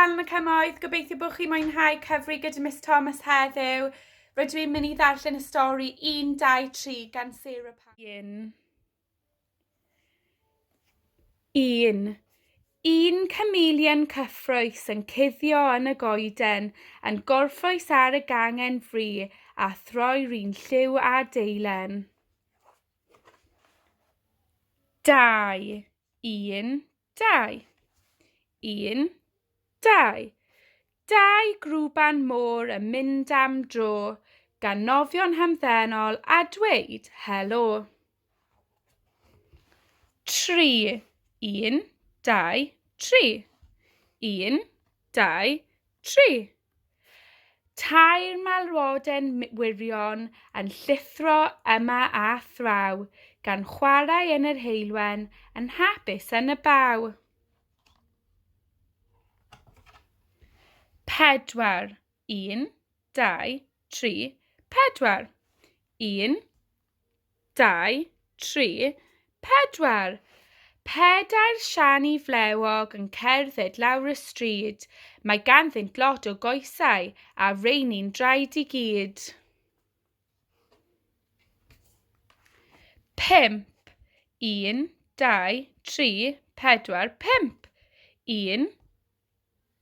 Helen y Cymoedd, gobeithio bod chi'n mwynhau cyfri gyda Miss Thomas heddiw. Rydw i'n mynd i ddarllen y stori 1, 2, 3 gan Sarah Palin. 1. Un chameleon cyffrous yn cuddio yn y goeden, yn gorffwys ar y gangen fri a throi'r un lliw a deilen. 2. 1, 2. 1, 2. Dau grwban môr yn mynd am dro, gan nofio'n hamddenol a dweud helo. 3. 1, 2, 3. 1, 2, 3. Tair malwoden wirion yn llithro yma a thraw, gan chwarae yn yr heulwen yn hapus yn y baw. 4. 1, 2, 3, 4. 1, 2, 3, 4. Pedair siani flewog yn cerdded lawr y stryd. Mae ganddynt lot o goesau a reini'n draed i gyd. 5. 1, 2, 3, 4, 5. 1,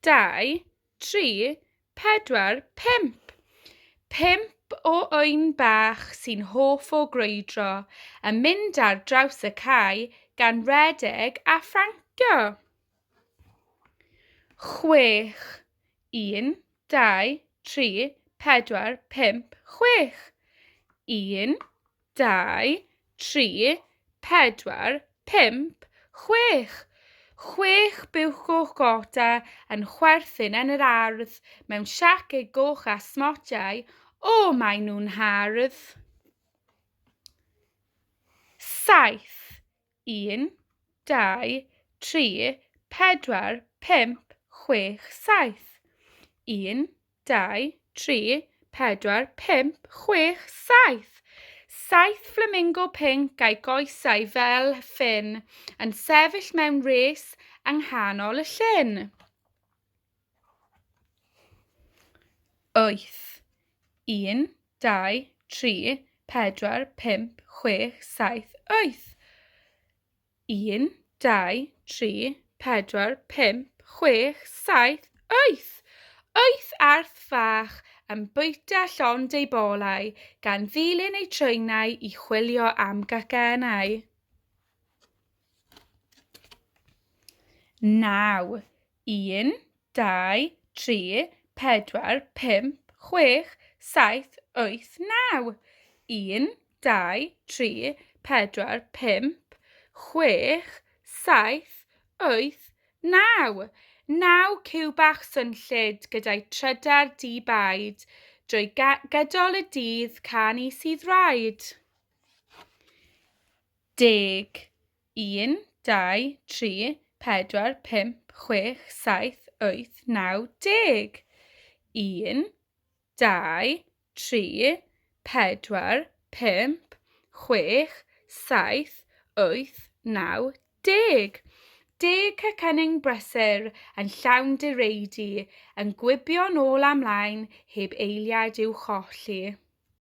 2, 3, 4, 5. 5 o ŵyn bach sy'n hoff o grwydro, yn mynd ar draws y cae gan redeg a Francio. 6. 1, 2, 3, 4, 5, 6. 1, 2, 3, 4, 5, 6. 6 buwch o gota yn chwerthin yn yr ardd mewn siacau goch a smotiau. O, maen nhw'n hardd. 7. 1, 2, 3, 4, 5, 6, 7. 1, 2, 3, 4, 5, 6, 7. 7 flamingo pink a'i goesau fel ffyn yn sefyll mewn res yng nghanol y llyn. 8. 1, 2, 3, 4, 5, 6, 7, 8. 1, 2, 3, 4, 5, 6, 7, 8. 8 arth fach yn bwyta llond ei bolau gan ddilyn ei treinau i chwilio am gacenau. 9. 1, 2, 3, 4, 5, 6, 7, 8, 9. 1, 2, 3, 4, 5, 6, 7, 8, 9. 9 ciw bach swnllyd gyda'i trydar di-baid, drwy gydol y dydd canu sydd rhaid. 10. 1, 2, 3, 4, 5, 6, 7, 8, 9, 10. 1, 2, 3, 4, 5, 6, 7, 8, 9, 10. 10 cynnig brysur yn llawn direidi, yn gwibio nôl amlaen heb eiliad i'w cholli.